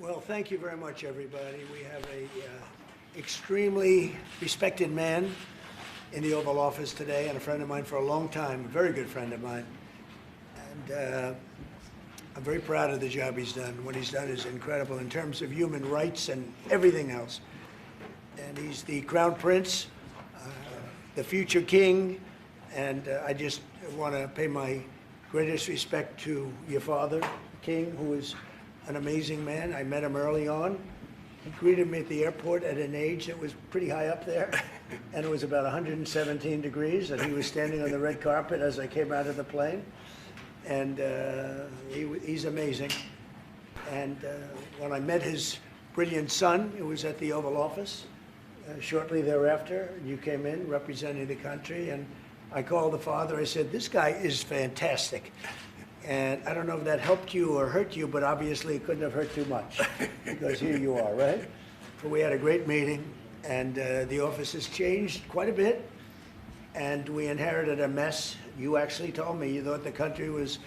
Well, thank you very much, everybody. We have a extremely respected man in the Oval Office today, and a friend of mine for a long time, a very good friend of mine. And I'm very proud of the job he's done. What he's done is incredible in terms of human rights and everything else. And he's the Crown Prince, the future king, and I just want to pay my greatest respect to your father, King, who is an amazing man. I met him early on. He greeted me at the airport at an age that was pretty high up there, and it was about 117 degrees, and he was standing on the red carpet as I came out of the plane. And he's amazing. And when I met his brilliant son, it was at the Oval Office. Shortly thereafter, you came in representing the country, and I called the father. I said, "This guy is fantastic." And I don't know if that helped you or hurt you, but obviously it couldn't have hurt too much, because here you are, right? But we had a great meeting, and the office has changed quite a bit, and we inherited a mess. You actually told me you thought the country was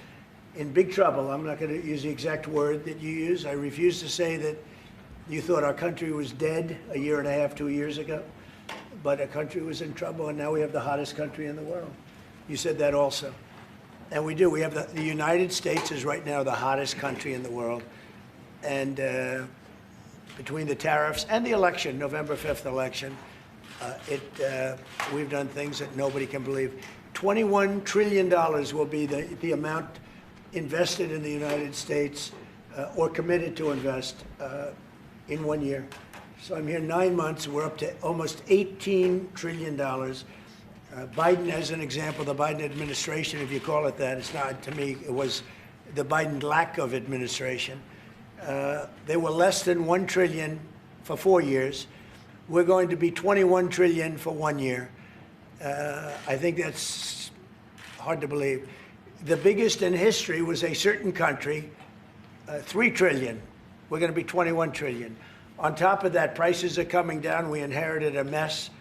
in big trouble. I'm not going to use the exact word that you use. I refuse to say that you thought our country was dead a year and a half, 2 years ago, but our country was in trouble, and now we have the hottest country in the world. You said that also. And we do. We have the United States is right now the hottest country in the world. And between the tariffs and the election, November 5th election, we've done things that nobody can believe. $21 trillion will be the amount invested in the United States or committed to invest in 1 year. So I'm here 9 months. We're up to almost $18 trillion. Biden, as an example, the Biden administration, if you call it that, it's not, to me, it was the Biden lack of administration. They were less than $1 trillion for 4 years. We're going to be $21 trillion for 1 year. I think that's hard to believe. The biggest in history was a certain country, $3 trillion. We're going to be $21 trillion. On top of that, prices are coming down. We inherited a mess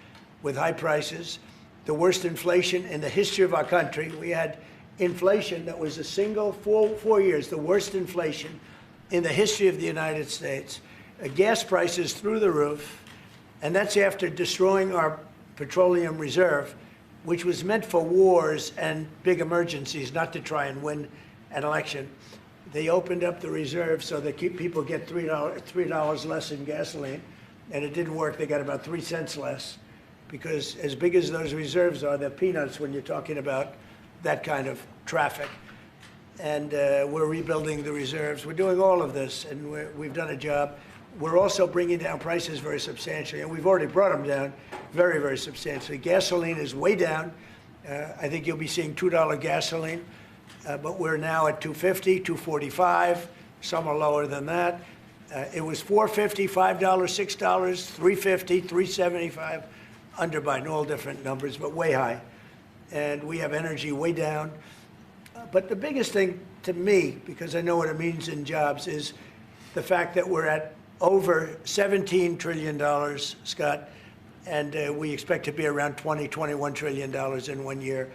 with high prices. The worst inflation in the history of our country. We had inflation that was a single 4 years, the worst inflation in the history of the United States. Gas prices through the roof, and that's after destroying our petroleum reserve, which was meant for wars and big emergencies, not to try and win an election. They opened up the reserve so that people get $3 less in gasoline, and it didn't work. They got about 3 cents less, because as big as those reserves are, they're peanuts when you're talking about that kind of traffic. And we're rebuilding the reserves. We're doing all of this, and we've done a job. We're also bringing down prices very substantially, and we've already brought them down very, very substantially. Gasoline is way down. I think you'll be seeing $2 gasoline, but we're now at $2.50, $2.45. Some are lower than that. It was $4.50, $5, $6, $3.50, $3.75. Under Biden, all different numbers, but way high. And we have energy way down. But the biggest thing to me, because I know what it means in jobs, is the fact that we're at over $17 trillion, Scott, and we expect to be around $21 trillion in 1 year.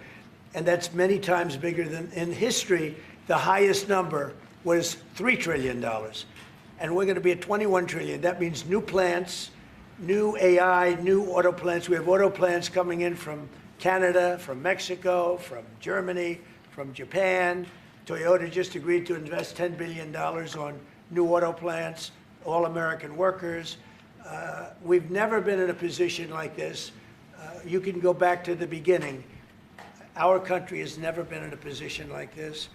And that's many times bigger than in history. The highest number was $3 trillion. And we're going to be at $21 trillion. That means new plants, new AI, new auto plants. We have auto plants coming in from Canada, from Mexico, from Germany, from Japan. Toyota just agreed to invest $10 billion on new auto plants, all American workers. We've never been in a position like this. You can go back to the beginning. Our country has never been in a position like this.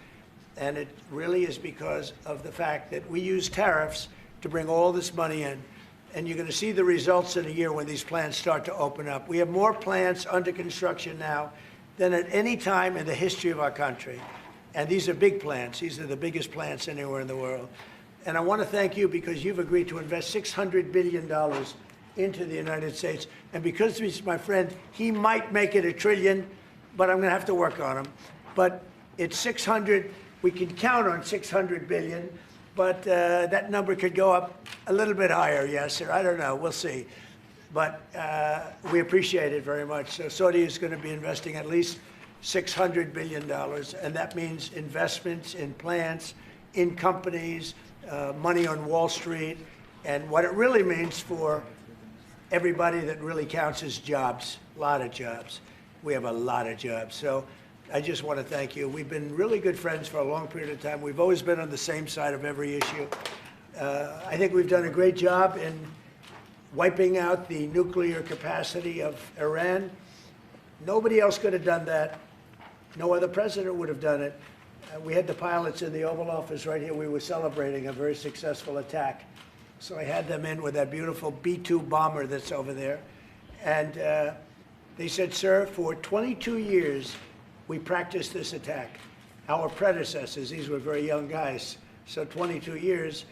And it really is because of the fact that we use tariffs to bring all this money in. And you're going to see the results in a year when these plants start to open up. We have more plants under construction now than at any time in the history of our country. And these are big plants. These are the biggest plants anywhere in the world. And I want to thank you because you've agreed to invest $600 billion into the United States. And because he's my friend, he might make it $1 trillion, but I'm going to have to work on him. But it's 600. We can count on 600 billion. But that number could go up a little bit higher, yes, or I don't know. We'll see. But we appreciate it very much. So Saudi is going to be investing at least $600 billion, and that means investments in plants, in companies, money on Wall Street, and what it really means for everybody that really counts is jobs, a lot of jobs. We have a lot of jobs. So I just want to thank you. We've been really good friends for a long period of time. We've always been on the same side of every issue. I think we've done a great job in wiping out the nuclear capacity of Iran. Nobody else could have done that. No other president would have done it. We had the pilots in the Oval Office right here. We were celebrating a very successful attack. So I had them in with that beautiful B-2 bomber that's over there. And they said, sir, for 22 years, we practiced this attack. Our predecessors, these were very young guys, so 22 years,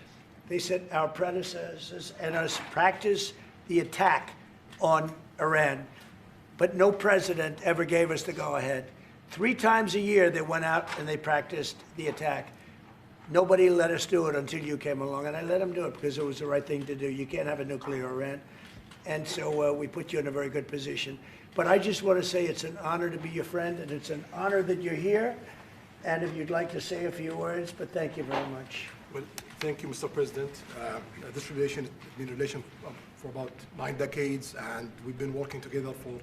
they said our predecessors and us practiced the attack on Iran, but no president ever gave us the go-ahead. 3 times a year they went out and they practiced the attack. Nobody let us do it until you came along, and I let them do it because it was the right thing to do. You can't have a nuclear Iran. And so we put you in a very good position. But I just want to say it's an honor to be your friend, and it's an honor that you're here. And if you'd like to say a few words, but thank you very much. Well, thank you, Mr. President. This relation has been a relation for about 9 decades, and we've been working together for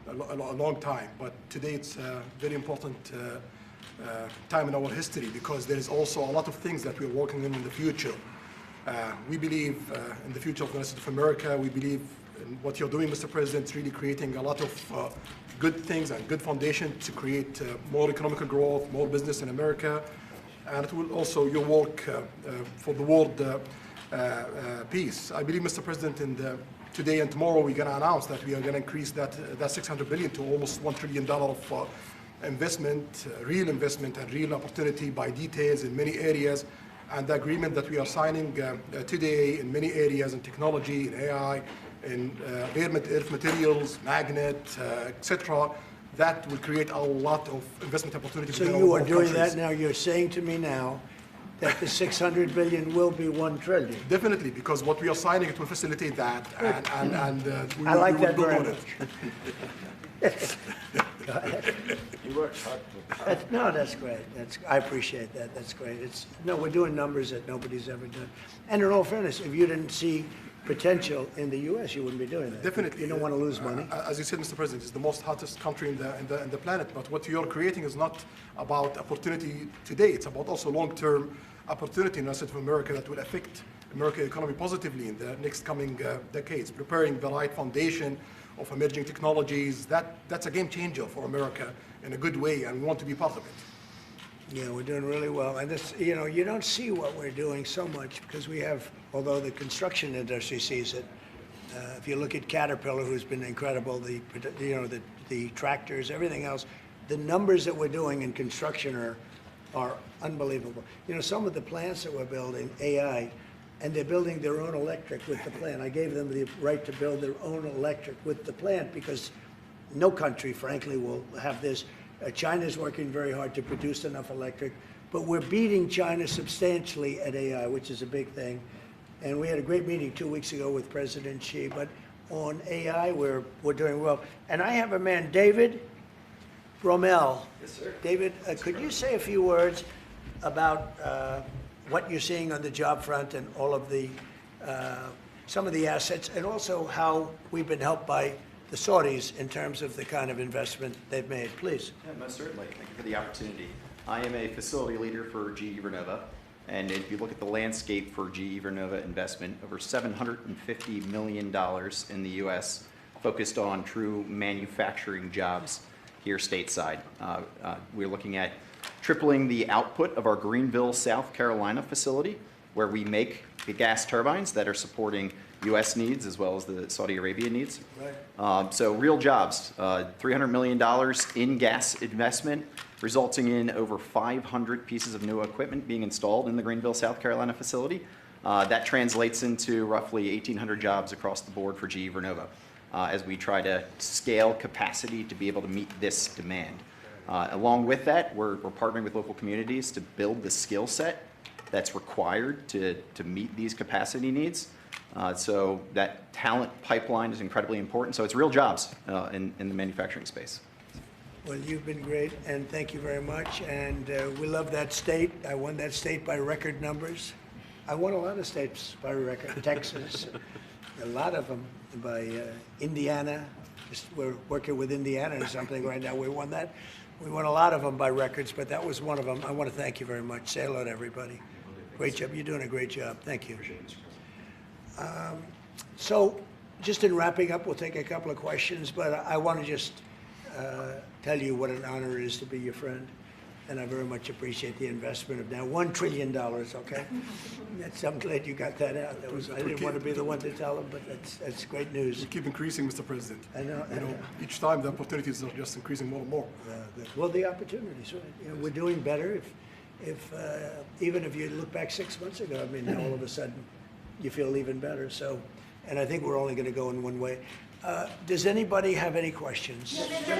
a long time. But today it's a very important time in our history because there is also a lot of things that we're working on in the future. We believe in the future of the United States of America. We believe in what you're doing, Mr. President. It's really creating a lot of good things and good foundation to create more economic growth, more business in America. And it will also your work for the world peace. I believe, Mr. President, today and tomorrow we're going to announce that we are going to increase that $600 billion to almost $1 trillion of investment, real investment and real opportunity by details in many areas. And the agreement that we are signing today in many areas in technology, in AI, in rare earth materials, magnet, etc., that will create a lot of investment opportunities. So you are doing that now. You're saying to me now that the $600 billion will be $1 trillion. Definitely, because what we are signing, it will facilitate that, and I like that very much. Go ahead. You worked hard. No, that's great. I appreciate that. That's great. We're doing numbers that nobody's ever done. And in all fairness, if you didn't see potential in the U.S., you wouldn't be doing that. Definitely. You don't want to lose money. As you said, Mr. President, it's the most hottest country in the planet. But what you're creating is not about opportunity today. It's about also long-term opportunity in the United States of America that will affect American economy positively in the next coming decades, preparing the right foundation of emerging technologies. That's a game changer for America in a good way, and we want to be part of it. Yeah, we're doing really well. And this, you don't see what we're doing so much because we have, although the construction industry sees it. If you look at Caterpillar, who's been incredible, the tractors, everything else, the numbers that we're doing in construction are unbelievable. Some of the plants that we're building, AI, and they're building their own electric with the plant. I gave them the right to build their own electric with the plant because no country, frankly, will have this. China's working very hard to produce enough electric, but we're beating China substantially at AI, which is a big thing. And we had a great meeting 2 weeks ago with President Xi, but on AI, we're doing well. And I have a man, David Rommel. Yes, sir. David, could you say a few words about what you're seeing on the job front and all of the, some of the assets, and also how we've been helped by the Saudis in terms of the kind of investment they've made, please. Yeah, most certainly. Thank you for the opportunity. I am a facility leader for GE Vernova, and if you look at the landscape for GE Vernova investment, over $750 million in the U.S. focused on true manufacturing jobs here stateside. We're looking at tripling the output of our Greenville, South Carolina facility, where we make the gas turbines that are supporting U.S. needs as well as the Saudi Arabia needs. Right. So real jobs, $300 million in gas investment, resulting in over 500 pieces of new equipment being installed in the Greenville, South Carolina facility. That translates into roughly 1,800 jobs across the board for GE Vernova as we try to scale capacity to be able to meet this demand. Along with that, we're partnering with local communities to build the skill set that's required to meet these capacity needs. So that talent pipeline is incredibly important. So it's real jobs in the manufacturing space. Well, you've been great, and thank you very much. And we love that state. I won that state by record numbers. I won a lot of states by record. Texas, a lot of them by Indiana. We're working with Indiana or something right now. We won that. We won a lot of them by records, but that was one of them. I want to thank you very much. Say hello to everybody. Great job. You're doing a great job. Thank you. So just in wrapping up, we'll take a couple of questions, but I want to just tell you what an honor it is to be your friend. And I very much appreciate the investment of now $1 trillion, okay? I'm glad you got that out. I didn't want to be the one to tell them, but that's great news. We keep increasing, Mr. President. I know. Each time the opportunities are just increasing more and more. Well, the opportunities, right? You know, we're doing better. Even if you look back 6 months ago, I mean, now all of a sudden you feel even better. So, and I think we're only going to go in one way. Does anybody have any questions? Mr.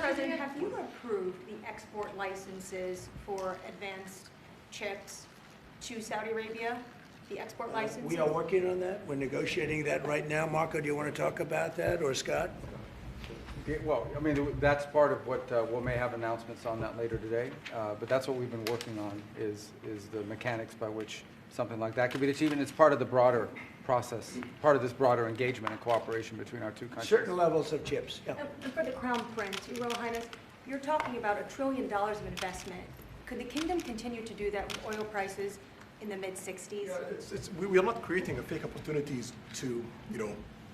President, have you approved the export licenses for advanced chips to Saudi Arabia? The export licenses? We are working on that. We're negotiating that right now. Marco, do you want to talk about that, or Scott? Well, I mean, that's part of what we may have announcements on that later today. But that's what we've been working on is the mechanics by which something like that could be achieved. And it's part of the broader process, part of this broader engagement and cooperation between our two countries. Certain levels of chips. Yeah. And for the Crown Prince, Your Royal Highness, you're talking about $1 trillion of investment. Could the kingdom continue to do that with oil prices in the mid-60s? Yeah, we are not creating a fake opportunities to,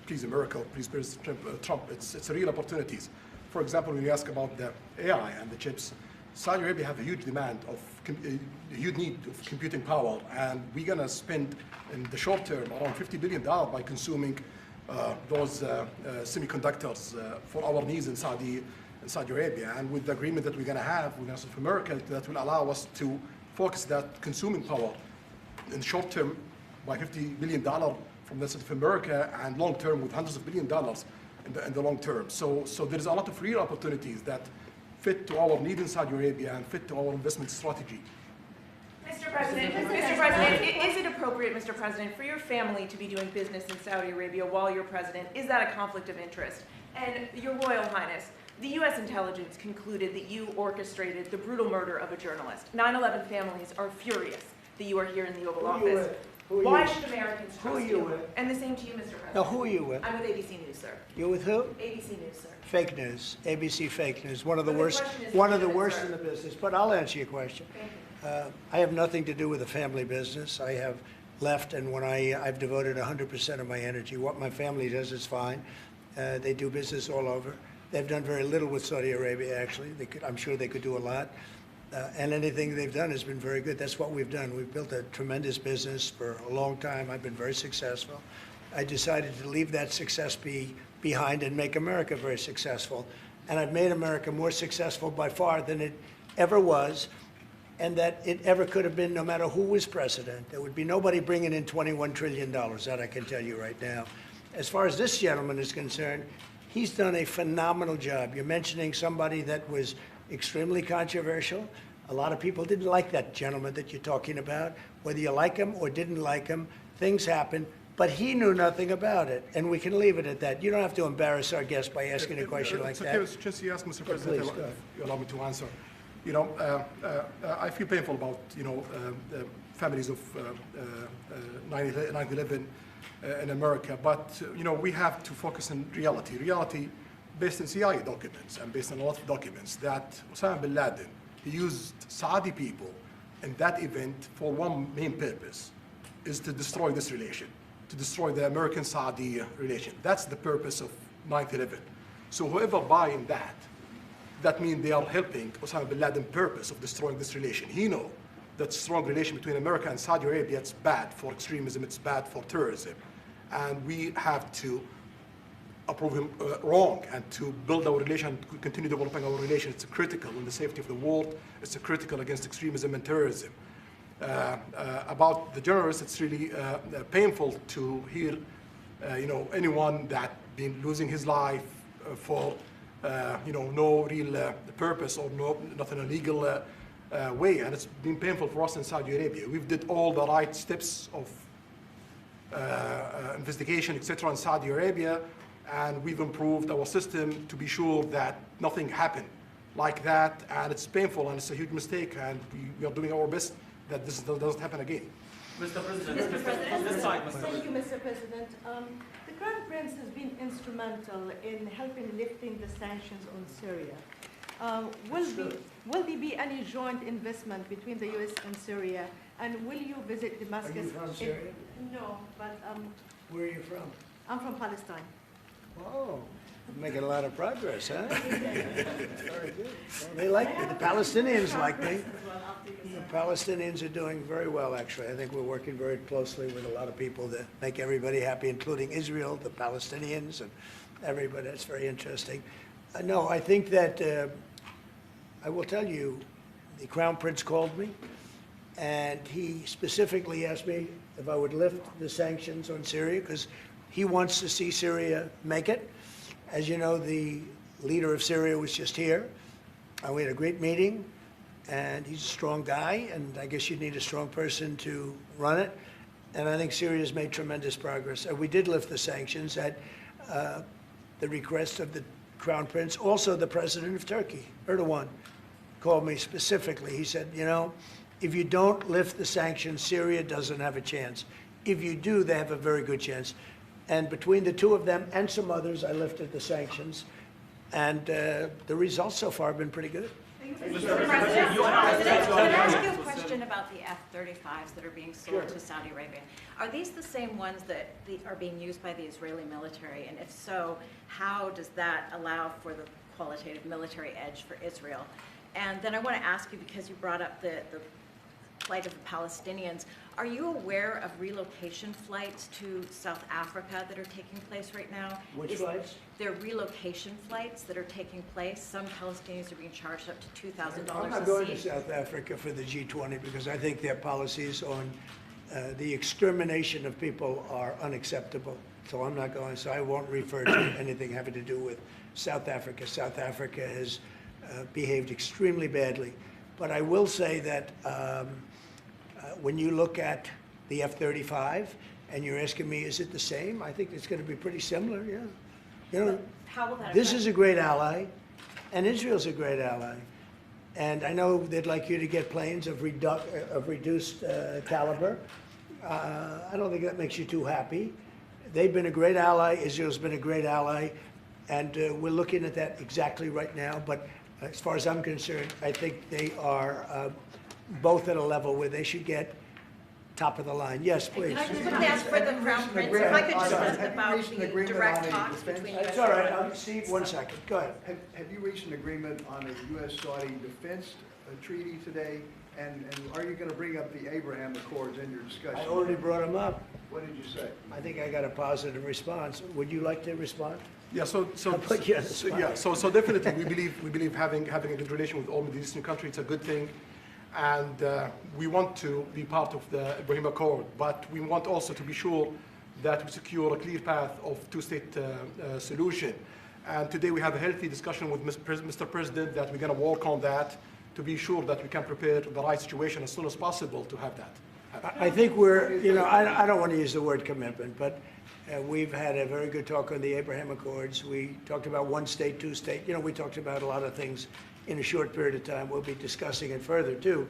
please America, please President Trump. It's real opportunities. For example, when you ask about the AI and the chips, Saudi Arabia have a huge demand of, a huge need of computing power, and we're going to spend in the short term around $50 billion by consuming those semiconductors for our needs in Saudi Arabia. And with the agreement that we're going to have with South America, that will allow us to focus that consuming power in the short term by $50 billion from the South America, and long term with hundreds of billions of dollars in the long term. So there is a lot of real opportunities that fit to our need in Saudi Arabia and fit to our investment strategy. Mr. President, is it appropriate, Mr. President, for your family to be doing business in Saudi Arabia while you're president? Is that a conflict of interest? And Your Royal Highness, the U.S. intelligence concluded that you orchestrated the brutal murder of a journalist. 9/11 families are furious that you are here in the Oval Office. Why should Americans trust you? And the same to you, Mr. President. Now, who are you with? I'm with ABC News, sir. You're with who? ABC News, sir. Fake news, ABC fake news, one of the But the worst, question is one of the legitimate, worst sir. in the business. But I'll answer your question. Thank you. I have nothing to do with the family business. I have left, and when I've devoted 100% of my energy. What my family does is fine. They do business all over. They've done very little with Saudi Arabia, actually. I'm sure they could do a lot. And anything they've done has been very good. That's what we've done. We've built a tremendous business for a long time. I've been very successful. I decided to leave that success behind and make America very successful. And I've made America more successful by far than it ever was, and that it ever could have been, no matter who was president. There would be nobody bringing in $21 trillion, that I can tell you right now. As far as this gentleman is concerned, he's done a phenomenal job. You're mentioning somebody that was extremely controversial. A lot of people didn't like that gentleman that you're talking about. Whether you like him or didn't like him, things happen. But he knew nothing about it, and we can leave it at that. You don't have to embarrass our guest by asking a question like that. Okay, since you asked, Mr. President, please, go ahead. you allow me to answer. I feel painful about, the families of 9/11 in America, but, we have to focus on reality. Reality based on CIA documents and based on a lot of documents that Osama bin Laden, he used Saudi people in that event for one main purpose, is to destroy this relation, to destroy the American-Saudi relation. That's the purpose of 9/11. So whoever buying that means they are helping Osama bin Laden's purpose of destroying this relation. He knows that strong relation between America and Saudi Arabia, it's bad for extremism, it's bad for terrorism. And we have to approve him wrong and to build our relation, to continue developing our relation. It's critical in the safety of the world. It's critical against extremism and terrorism. About the journalists, it's really painful to hear, anyone that been losing his life for, no real purpose or not in a legal way, and it's been painful for us in Saudi Arabia. We've did all the right steps of investigation, etc. in Saudi Arabia, and we've improved our system to be sure that nothing happened like that, and it's painful and it's a huge mistake, and we are doing our best that this doesn't happen again. Mr. President, Mr. President. this side, Mr. Thank you, President. Mr. President. The Crown Prince has been instrumental in helping lifting the sanctions on Syria. Will there be any joint investment between the U.S. and Syria? And will you visit Damascus? Are you from Syria? No, but Where are you from? I'm from Palestine. Oh, making a lot of progress, huh? Very good. Well, they like me. The Palestinians like me. The Palestinians are doing very well, actually. I think we're working very closely with a lot of people that make everybody happy, including Israel, the Palestinians, and everybody. That's very interesting. No, I think that I will tell you, the Crown Prince called me, and he specifically asked me if I would lift the sanctions on Syria, because he wants to see Syria make it. As you know, the leader of Syria was just here, and we had a great meeting, and he's a strong guy, and I guess you need a strong person to run it. And I think Syria's made tremendous progress. We did lift the sanctions at the request of the Crown Prince. Also, the president of Turkey, Erdogan, called me specifically. He said, you know, if you don't lift the sanctions, Syria doesn't have a chance. If you do, they have a very good chance. And between the two of them and some others, I lifted the sanctions. And the results so far have been pretty good. Mr. President, Can I ask you a question about the F-35s that are being sold Sure. to Saudi Arabia? Are these the same ones that are being used by the Israeli military? And if so, how does that allow for the qualitative military edge for Israel? And then I want to ask you, because you brought up the plight of the Palestinians, are you aware of relocation flights to South Africa that are taking place right now? Which flights? There are relocation flights that are taking place. Some Palestinians are being charged up to $2,000 I'm a not going to seat. South Africa for the G20 because I think their policies on the extermination of people are unacceptable. So I'm not going, so I won't refer to anything having to do with South Africa. South Africa has behaved extremely badly. But I will say that when you look at the F-35 and you're asking me, is it the same? I think it's going to be pretty similar, yeah. You know, How will that this affect- is a great ally, and Israel's a great ally. And I know they'd like you to get planes of reduced caliber. I don't think that makes you too happy. They've been a great ally. Israel's been a great ally. And we're looking at that exactly right now. But as far as I'm concerned, I think they are both at a level where they should get top of the line. Yes, please. Can I just quickly ask for the Crown Prince, if I could just ask about the direct talks between U.S. It's all right. and Steve, 1 second. Go ahead. Have you reached an agreement on a U.S.-Saudi defense treaty today? And are you going to bring up the Abraham Accords in your discussion? I already brought them up. What did you say? I think I got a positive response. Would you like to respond? Yeah, so I'll put you on the spot. yeah, so definitely we believe having a good relation with all Middle Eastern countries, it's a good thing, and we want to be part of the Ibrahim Accord, but we want also to be sure that we secure a clear path of two-state solution. And today we have a healthy discussion with Mr. President that we're going to work on that to be sure that we can prepare the right situation as soon as possible to have that. I think we're, you know, I don't want to use the word commitment, but we've had a very good talk on the Abraham Accords. We talked about one state, two state. You know, we talked about a lot of things in a short period of time. We'll be discussing it further, too.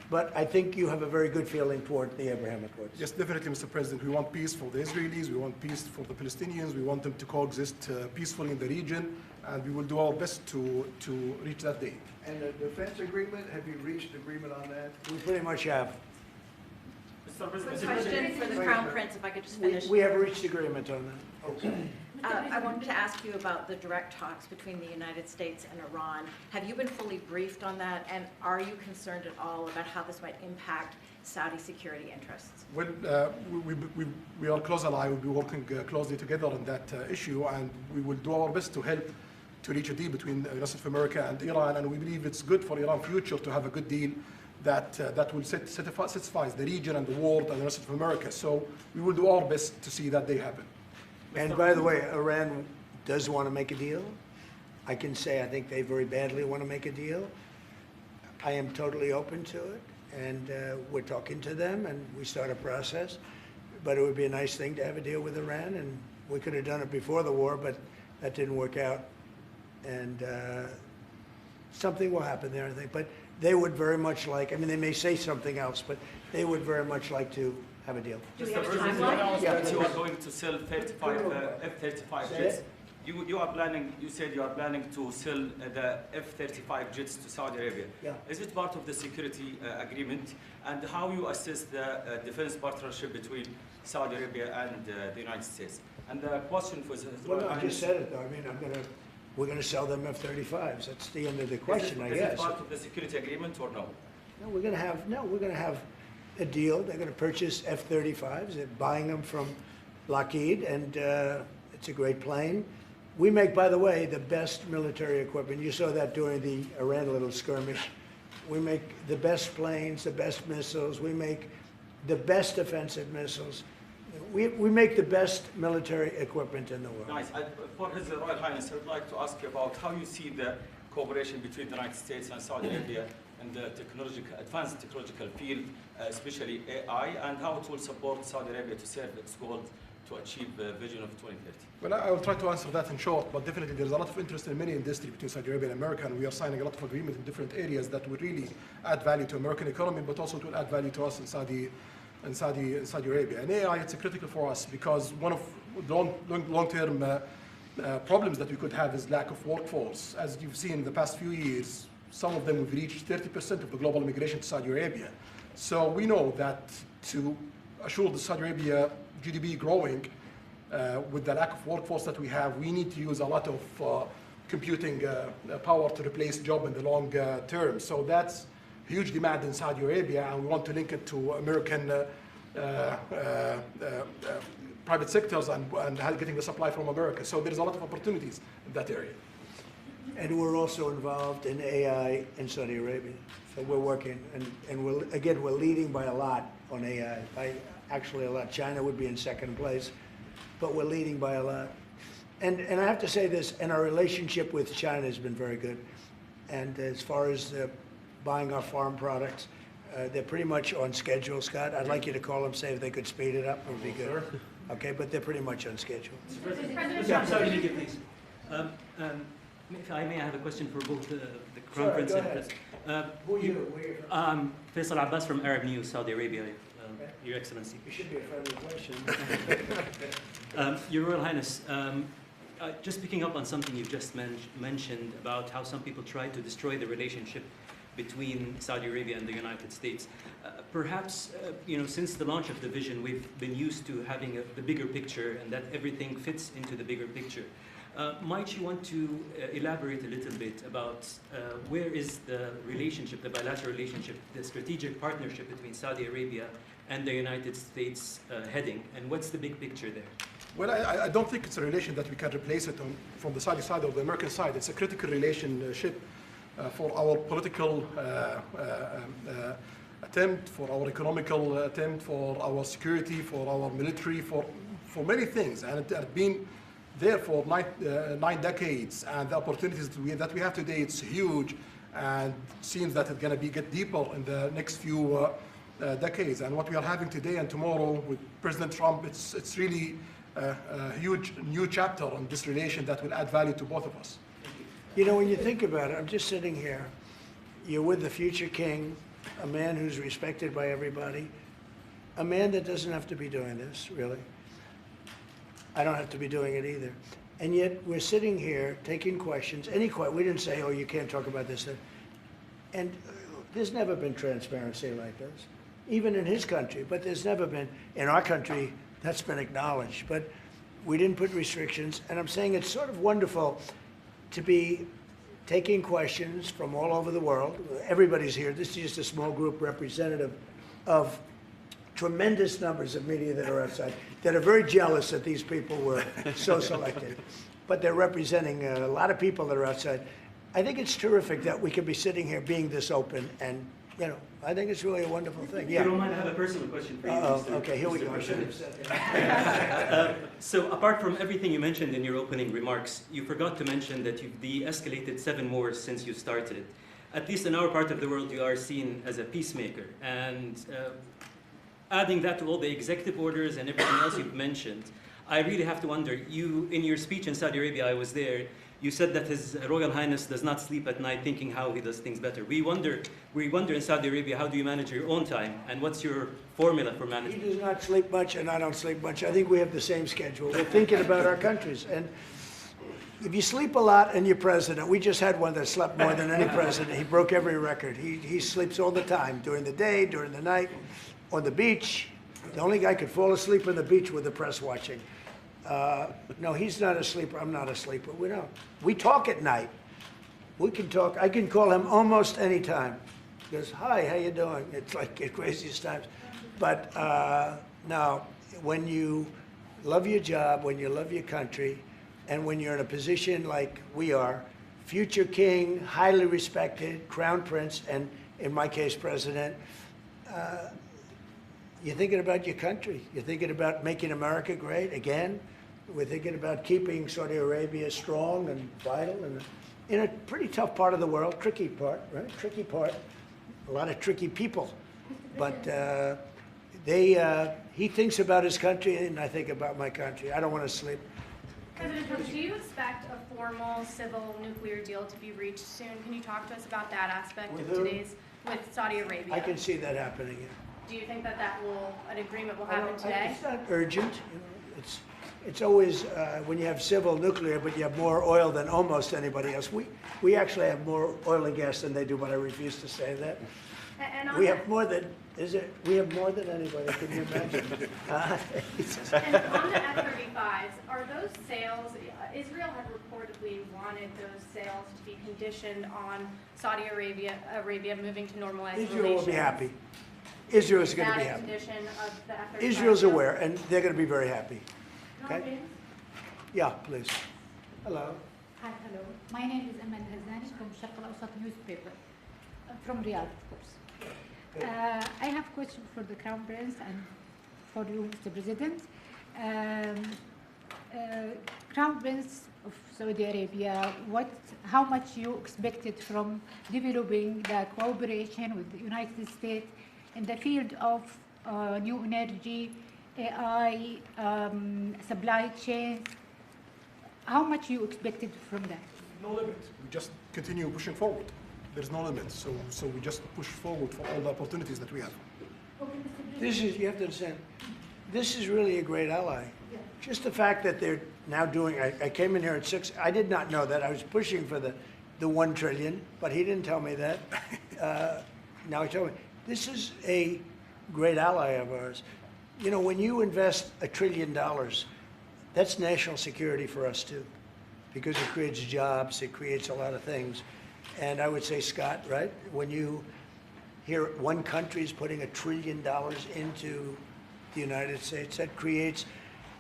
But I think you have a very good feeling toward the Abraham Accords. Yes, definitely, Mr. President. We want peace for the Israelis. We want peace for the Palestinians. We want them to coexist peacefully in the region, and we will do our best to reach that day. And the defense agreement, have you reached agreement on that? We pretty much have. Mr. President, Question for the Crown Prince, if I could just finish. We have reached agreement on that. Okay. I wanted to ask you about the direct talks between the United States and Iran. Have you been fully briefed on that, and are you concerned at all about how this might impact Saudi security interests? Well, we are close ally. We'll be working closely together on that issue, and we will do our best to help to reach a deal between the United States of America and Iran. And we believe it's good for Iran's future to have a good deal that will satisfy the region and the world and the United States of America. So we will do our best to see that day happen. And by the way, Iran does want to make a deal. I can say I think they very badly want to make a deal. I am totally open to it, and we're talking to them, and we start a process. But it would be a nice thing to have a deal with Iran, and We could have done it before the war, but that didn't work out. And something will happen there, I think. But they would very much like, I mean, they may say something else, but they would very much like to have a deal. Mr. President, you announced that you are going to sell 35 F-35 jets. You are planning, you said you are planning to sell the F-35 jets to Saudi Arabia. Yeah. Is it part of the security agreement? And how you assess the defense partnership between Saudi Arabia and the United States? And the question for the Well, no, I just said it, though. I mean, we're going to sell them F-35s. That's the end of the question, I guess. Is it part of the security agreement or no? No, we're going to have a deal. They're going to purchase F-35s. They're buying them from Lockheed, and it's a great plane. We make, by the way, the best military equipment. You saw that during the Iran little skirmish. We make the best planes, the best missiles. We make the best offensive missiles. We make the best military equipment in the world. Nice. For His Royal Highness, I would like to ask you about how you see the cooperation between the United States and Saudi Arabia in the advanced technological field, especially AI, and how it will support Saudi Arabia to serve its goal to achieve the vision of 2030. Well, I will try to answer that in short, but definitely there's a lot of interest in many industries between Saudi Arabia and America, and we are signing a lot of agreements in different areas that will really add value to American economy, but also to add value to us in Saudi Arabia. And AI, it's critical for us because one of the long-term problems that we could have is lack of workforce. As you've seen in the past few years, some of them have reached 30% of the global immigration to Saudi Arabia. So we know that to assure the Saudi Arabia GDP growing, with the lack of workforce that we have, we need to use a lot of computing power to replace job in the long term. So that's huge demand in Saudi Arabia, and we want to link it to American private sectors and getting the supply from America. So there's a lot of opportunities in that area. And we're also involved in AI in Saudi Arabia. So we're working, and we're leading by a lot on AI. Actually a lot. China would be in second place, but we're leading by a lot. And I have to say this, and our relationship with China has been very good. And as far as buying our farm products, they're pretty much on schedule, Scott. I'd like you to call them, say if they could speed it up, it would be good. Okay, but they're pretty much on schedule. I'm sorry, please. If I may, I have a question for both the Crown Prince and President. Who are you? Where are you from? I'm Faisal Abbas from Arab News, Saudi Arabia, Your Excellency. You should be a friendly question. Your Royal Highness, just picking up on something you've just mentioned about how some people try to destroy the relationship between Saudi Arabia and the United States. Perhaps, since the launch of the vision, we've been used to having the bigger picture and that everything fits into the bigger picture. Might you want to elaborate a little bit about where is the relationship, the bilateral relationship, the strategic partnership between Saudi Arabia and the United States heading, and what's the big picture there? Well, I don't think it's a relation that we can replace it from the Saudi side or the American side. It's a critical relationship for our political attempt, for our economical attempt, for our security, for our military, for many things. And it has been there for 9 decades, and the opportunities that we have today, it's huge, and seems that it's going to get deeper in the next few decades. And what we are having today and tomorrow with President Trump, it's really a huge new chapter on this relation that will add value to both of us. You know, when you think about it, I'm just sitting here. You're with the future king, a man who's respected by everybody, a man that doesn't have to be doing this, really. I don't have to be doing it either. And yet we're sitting here taking questions, we didn't say, oh, you can't talk about this. And there's never been transparency like this, even in his country, but there's never been, in our country, that's been acknowledged. But we didn't put restrictions, and I'm saying it's sort of wonderful to be taking questions from all over the world. Everybody's here. This is just a small group representative of tremendous numbers of media that are outside, that are very jealous that these people were so selected. But they're representing a lot of people that are outside. I think it's terrific that we could be sitting here being this open, and, I think it's really a wonderful thing. If you don't mind, I have a personal question for you, okay, here we go. So apart from everything you mentioned in your opening remarks, you forgot to mention that you've de-escalated 7 wars since you started. At least in our part of the world, you are seen as a peacemaker. And adding that to all the executive orders and everything else you've mentioned, I really have to wonder, in your speech in Saudi Arabia, I was there, you said that His Royal Highness does not sleep at night thinking how he does things better. We wonder in Saudi Arabia, how do you manage your own time, and what's your formula for He management? does not sleep much, and I don't sleep much. I think we have the same schedule. We're thinking about our countries. And if you sleep a lot and you're president, we just had one that slept more than any president. He broke every record. He sleeps all the time, during the day, during the night, on the beach. The only guy could fall asleep on the beach with the press watching. No, he's not a sleeper. I'm not a sleeper. We don't. We talk at night. We can talk. I can call him almost any time. He goes, hi, how you doing? It's like the craziest times. But no, when you love your job, when you love your country, and when you're in a position like we are, future king, highly respected, crown prince, and in my case, president, you're thinking about your country. You're thinking about making America great again. We're thinking about keeping Saudi Arabia strong and vital and in a pretty tough part of the world, tricky part, right? Tricky part, a lot of tricky people. But he thinks about his country and I think about my country. I don't want to sleep. President Trump, do you expect a formal civil nuclear deal to be reached soon? Can you talk to us about that aspect With of who? with Saudi Arabia? I can see that happening. Yeah. Do you think that an agreement will happen today? It's not urgent. You know, it's always when you have civil nuclear, but you have more oil than almost anybody else. We actually have more oil and gas than they do, but I refuse to say that. And We have more than we have more than anybody. Can you imagine? And on the F-35s, are those sales? Israel had reportedly wanted those sales to be conditioned on Saudi Arabia moving to normalized relations. Israel will be happy. Israel is going to be Is that a happy. condition of the F-35? Israel's aware, and they're going to be very happy. Okay? Yeah, please. Hello. Hi, hello. My name is Amal Hazani from Sharq al-Awsat newspaper, from Riyadh, of course. I have a question for the Crown Prince and for you, Mr. President. Crown Prince of Saudi Arabia, how much you expected from developing the cooperation with the United States in the field of new energy, AI, supply chains? How much you expected from that? No limit. We just continue pushing forward. There's no limit. So we just push forward for all the opportunities that we have. You have to understand, this is really a great ally. Just the fact that they're now doing, I came in here at 6, I did not know that. I was pushing for the 1 trillion, but he didn't tell me that. Now he told me. This is a great ally of ours. You know, when you invest $1 trillion, that's national security for us too, because it creates jobs, it creates a lot of things. And I would say, Scott, right, when you hear one country is putting $1 trillion into the United States, that creates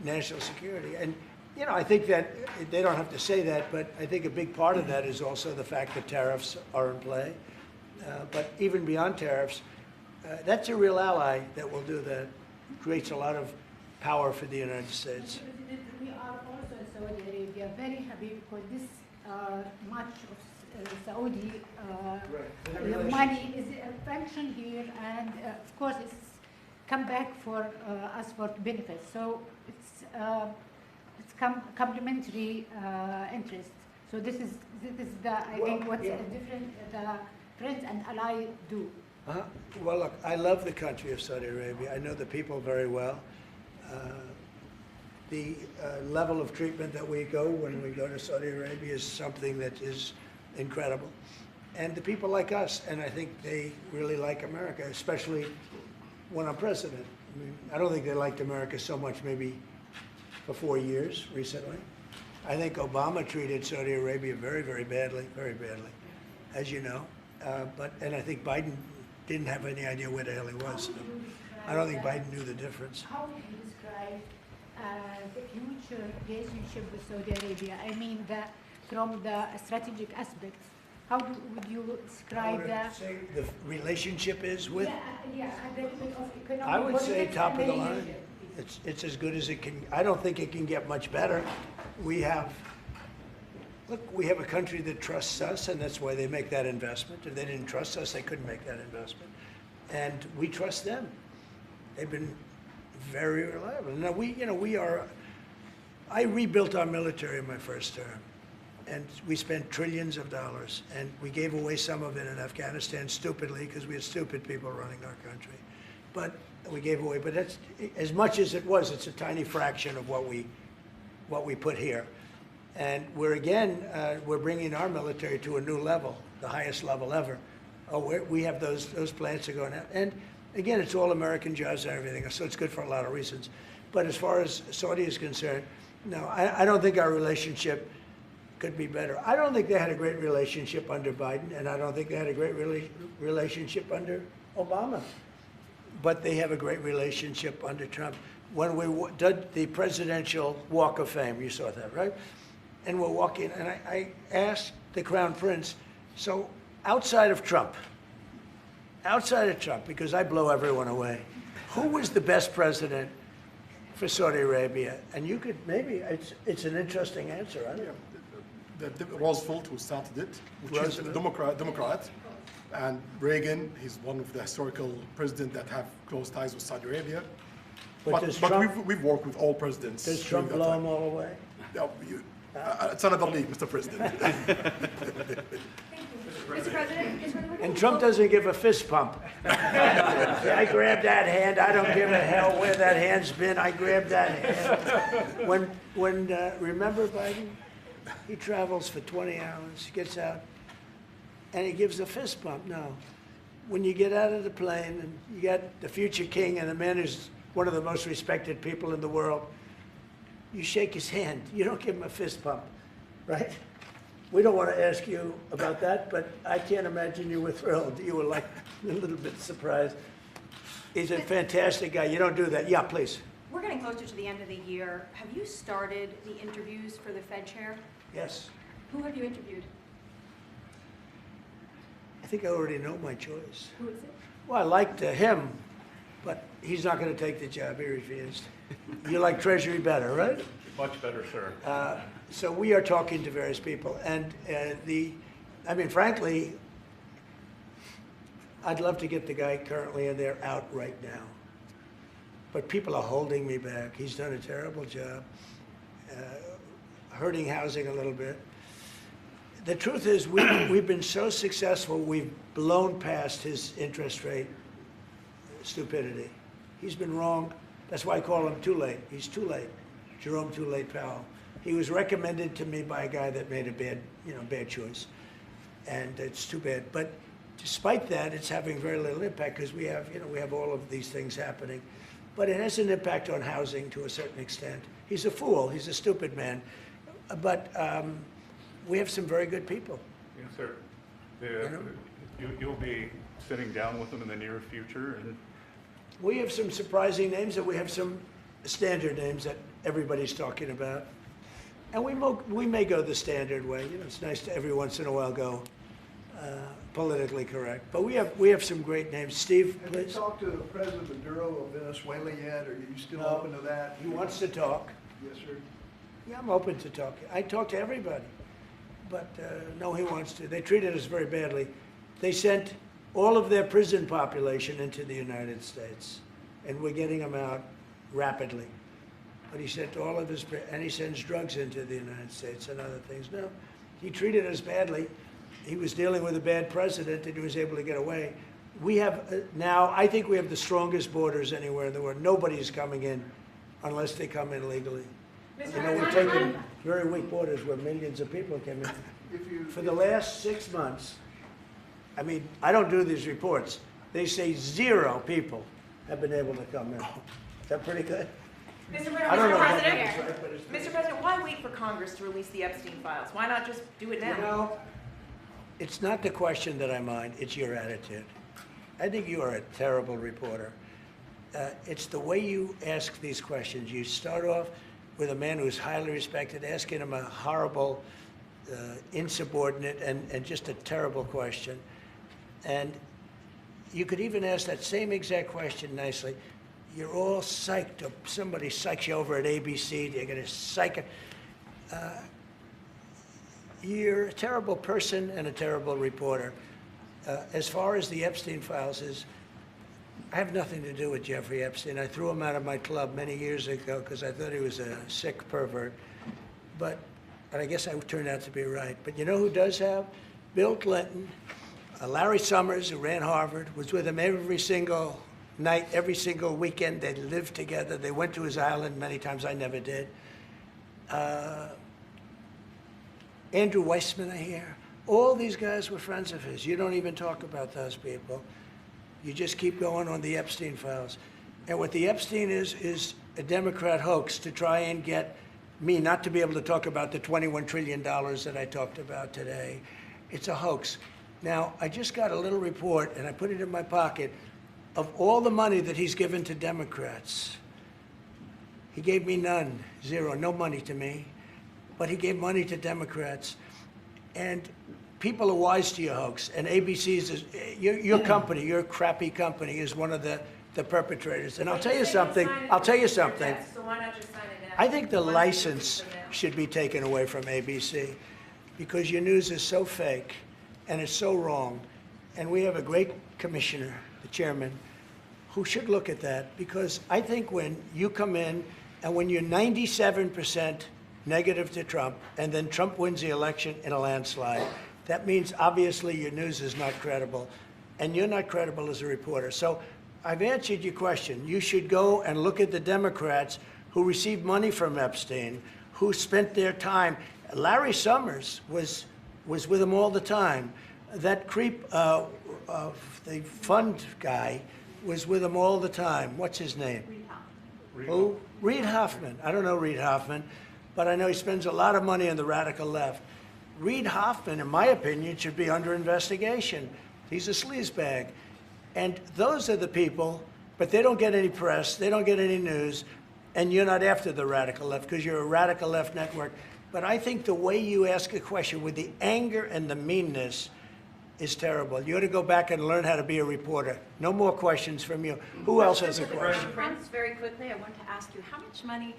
national security. And, you know, I think that they don't have to say that, but I think a big part of that is also the fact that tariffs are in play. But even beyond tariffs, that's a real ally that will do that. Creates a lot of power for the United States. We are also in Saudi Arabia very happy because this much of Saudi money is a function here, and of course it's come back for us for benefits. So it's complementary interest. So this is the I think what's different the friends and ally do. Well, look, I love the country of Saudi Arabia. I know the people very well. The level of treatment that we go when we go to Saudi Arabia is something that is incredible. And the people like us, and I think they really like America, especially when I'm president. I mean, I don't think they liked America so much maybe for 4 years recently. I think Obama treated Saudi Arabia very, very badly, as you know. And I think Biden didn't have any idea where the hell he was. So I don't think Biden knew the difference. How would you describe the future relationship with Saudi Arabia? I mean, from the strategic aspects, how would you describe that? Say the relationship is with? Yeah, the of economic I would say politics top of the and line. relationship. It's as good as it can. I don't think it can get much better. We have a country that trusts us, and that's why they make that investment. If they didn't trust us, they couldn't make that investment. And we trust them. They've been very reliable. Now we are I rebuilt our military in my first term, and we spent trillions of dollars, and we gave away some of it in Afghanistan stupidly because we had stupid people running our country. But we gave away, but that's, as much as it was, it's a tiny fraction of what we put here. And we're bringing our military to a new level, the highest level ever. We have those plants are going out. And again, it's all American jobs and everything, so it's good for a lot of reasons. But as far as Saudi is concerned, no, I don't think our relationship could be better. I don't think they had a great relationship under Biden, and I don't think they had a great relationship under Obama. But they have a great relationship under Trump. When we did the Presidential Walk of Fame, you saw that, right? And we're walking, and I asked the Crown Prince, so outside of Trump, because I blow everyone away, who was the best president for Saudi Arabia? And you could, maybe, it's an interesting answer, I don't know. Roosevelt, who started it, which is a Democrat, and Reagan, he's one of the historical presidents that have close ties with Saudi Arabia. But we've worked with all presidents. Does Trump blow them all away? No, it's another league, Mr. President. Mr. President, and Trump doesn't give a fist pump. I grabbed that hand. I don't give a hell where that hand's been. I grabbed that hand. Remember Biden? He travels for 20 hours, gets out, and he gives a fist bump. No. When you get out of the plane and you got the future king and the man who's one of the most respected people in the world, you shake his hand. You don't give him a fist bump, right? We don't want to ask you about that, but I can't imagine you were thrilled. You were like a little bit surprised. He's a fantastic guy. You don't do that. Yeah, please. We're getting closer to the end of the year. Have you started the interviews for the Fed chair? Yes. Who have you interviewed? I think I already know my choice. Who is it? Well, I liked him, but he's not going to take the job. He refused. You like Treasury better, right? Much better, sir. So we are talking to various people, and frankly, I'd love to get the guy currently in there out right now. But people are holding me back. He's done a terrible job, hurting housing a little bit. The truth is, we've been so successful, we've blown past his interest rate stupidity. He's been wrong. That's why I call him too late. He's too late. Jerome Too Late Powell. He was recommended to me by a guy that made a bad choice. And it's too bad. But despite that, it's having very little impact because we have all of these things happening. But it has an impact on housing to a certain extent. He's a fool. He's a stupid man. But we have some very good people. Yes, sir. You'll be sitting down with them in the near future. And we have some surprising names, and we have some standard names that everybody's talking about. And we may go the standard way. It's nice to every once in a while go politically correct. But we have some great names. Steve, please. Have you talked to President Maduro of Venezuela yet? Are you still open to that? He wants to talk. Yes, sir. Yeah, I'm open to talk. I talk to everybody. But no, he wants to. They treated us very badly. They sent all of their prison population into the United States, and we're getting them out rapidly. But he sent all of his, and he sends drugs into the United States and other things. No, he treated us badly. He was dealing with a bad president, and he was able to get away. We have now, I think we have the strongest borders anywhere in the world. Nobody's coming in unless they come in legally. We're taking very weak borders where millions of people came in. For the last 6 months, I don't do these reports. They say 0 people have been able to come in. Is that pretty good? Mr. President, why wait for Congress to release the Epstein files? Why not just do it now? It's not the question that I mind, it's your attitude. I think you are a terrible reporter. It's the way you ask these questions. You start off with a man who's highly respected, asking him a horrible, insubordinate, and just a terrible question. And you could even ask that same exact question nicely. You're all psyched up. Somebody psychs you over at ABC. They're going to psych it. You're a terrible person and a terrible reporter. As far as the Epstein files is, I have nothing to do with Jeffrey Epstein. I threw him out of my club many years ago because I thought he was a sick pervert. But I guess I turned out to be right. But you know who does have? Bill Clinton, Larry Summers, who ran Harvard, was with him every single night, every single weekend. They lived together. They went to his island many times. I never did. Andrew Weissman, I hear. All these guys were friends of his. You don't even talk about those people. You just keep going on the Epstein files. And what the Epstein is a Democrat hoax to try and get me not to be able to talk about the $21 trillion that I talked about today. It's a hoax. Now, I just got a little report, and I put it in my pocket, of all the money that he's given to Democrats. He gave me none, zero, no money to me. But he gave money to Democrats. And people are wise to your hoax. And ABC's, your company, your crappy company, is one of the perpetrators. And I'll tell you something. So why not just sign it now? I think the license should be taken away from ABC because your news is so fake and it's so wrong. And we have a great commissioner, the chairman, who should look at that because I think when you come in and when you're 97% negative to Trump and then Trump wins the election in a landslide, that means obviously your news is not credible and you're not credible as a reporter. So I've answered your question. You should go and look at the Democrats who received money from Epstein, who spent their time. Larry Summers was with him all the time. That creep of the fund guy was with him all the time. What's his name? Who? Reid Hoffman. I don't know Reid Hoffman, but I know he spends a lot of money on the radical left. Reid Hoffman, in my opinion, should be under investigation. He's a sleazebag. And those are the people, but they don't get any press, they don't get any news, and you're not after the radical left because you're a radical left network. But I think the way you ask a question with the anger and the meanness is terrible. You ought to go back and learn how to be a reporter. No more questions from you. Who else has a question? Prince, very quickly, I want to ask you, how much money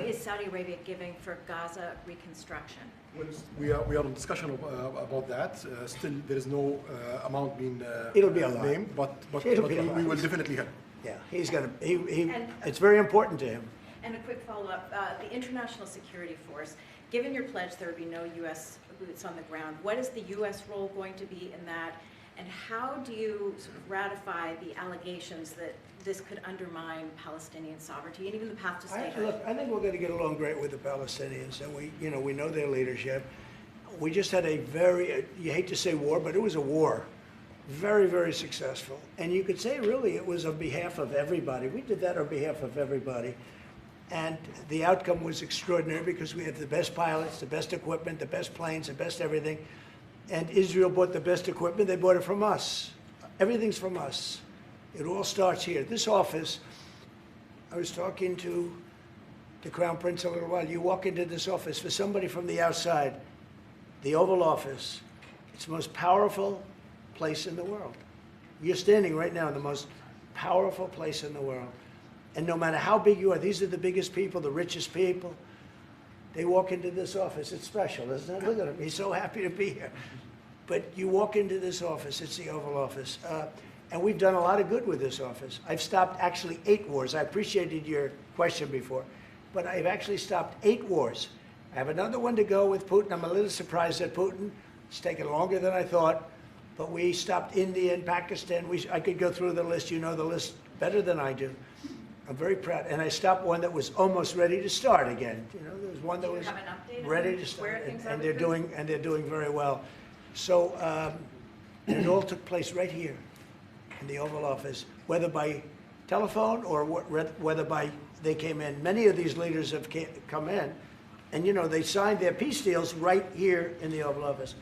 is Saudi Arabia giving for Gaza reconstruction? We are in discussion about that. Still, there is no amount being It'll be a lot. named, but we will definitely help. Yeah, he's going to, it's very important to him. And a quick follow-up, the International Security Force, given your pledge there would be no U.S. boots on the ground, what is the U.S. role going to be in that? And how do you sort of ratify the allegations that this could undermine Palestinian sovereignty and even the path to statehood? Look, I think we're going to get along great with the Palestinians, and we know their leadership. We just had a very, you hate to say war, but it was a war. Very, very successful. And you could say really it was on behalf of everybody. We did that on behalf of everybody. And the outcome was extraordinary because we had the best pilots, the best equipment, the best planes, the best everything. And Israel bought the best equipment. They bought it from us. Everything's from us. It all starts here. This office, I was talking to the Crown Prince a little while. You walk into this office, for somebody from the outside, the Oval Office, it's the most powerful place in the world. You're standing right now in the most powerful place in the world. And no matter how big you are, these are the biggest people, the richest people. They walk into this office. It's special, isn't it? Look at him. He's so happy to be here. But you walk into this office. It's the Oval Office. And we've done a lot of good with this office. I've stopped actually 8 wars. I appreciated your question before. But I've actually stopped 8 wars. I have another one to go with Putin. I'm a little surprised at Putin. It's taken longer than I thought. But we stopped India and Pakistan. I could go through the list. You know the list better than I do. I'm very proud. And I stopped one that was almost ready to start again. You know, there was one that was ready to start. And they're doing very well. So it all took place right here in the Oval Office, whether by telephone or whether by they came in. Many of these leaders have come in, and you know they signed their peace deals right here in the Oval Office.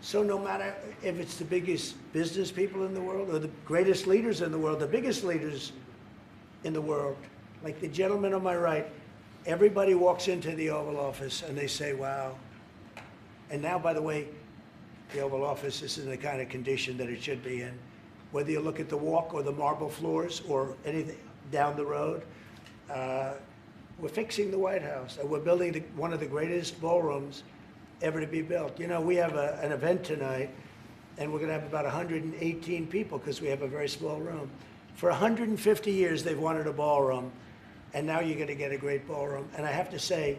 So no matter if it's the biggest business people in the world or the greatest leaders in the world, the biggest leaders in the world, like the gentleman on my right, everybody walks into the Oval Office and they say, wow. And now, by the way, the Oval Office is in the kind of condition that it should be in. Whether you look at the walk or the marble floors or anything down the road, we're fixing the White House. And we're building one of the greatest ballrooms ever to be built. You know, we have an event tonight, and we're going to have about 118 people because we have a very small room. For 150 years, they've wanted a ballroom, and now you're going to get a great ballroom. And I have to say,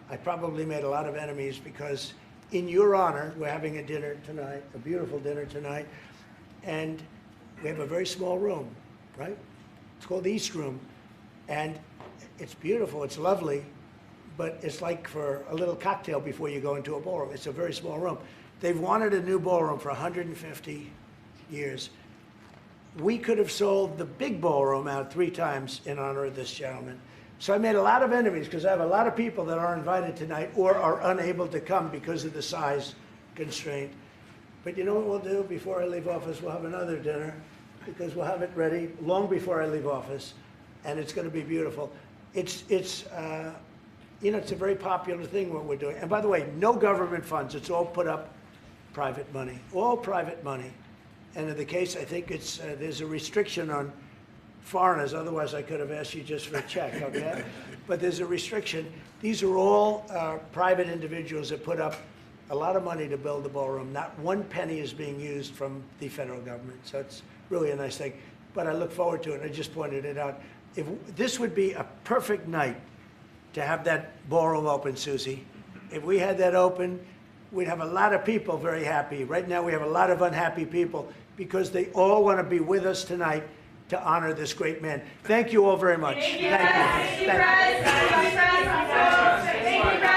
I probably made a lot of enemies because in your honor, we're having a dinner tonight, a beautiful dinner tonight, and we have a very small room, right? It's called the East Room, and it's beautiful, it's lovely, but it's like for a little cocktail before you go into a ballroom. It's a very small room. They've wanted a new ballroom for 150 years. We could have sold the big ballroom out 3 times in honor of this gentleman. So I made a lot of enemies because I have a lot of people that are invited tonight or are unable to come because of the size constraint. But you know what we'll do before I leave office? We'll have another dinner because we'll have it ready long before I leave office, and it's going to be beautiful. It's you know, it's a very popular thing what we're doing. And by the way, no government funds. It's all put up private money, all private money. And in the case, I think it's there's a restriction on foreigners. Otherwise, I could have asked you just for a check, okay? But there's a restriction. These are all private individuals that put up a lot of money to build the ballroom. Not one penny is being used from the federal government. So it's really a nice thing. But I look forward to it. I just pointed it out. If this would be a perfect night to have that ballroom open, Susie. If we had that open, we'd have a lot of people very happy. Right now, we have a lot of unhappy people because they all want to be with us tonight to honor this great man. Thank you all very much. Thank you. Thank you. Thank you.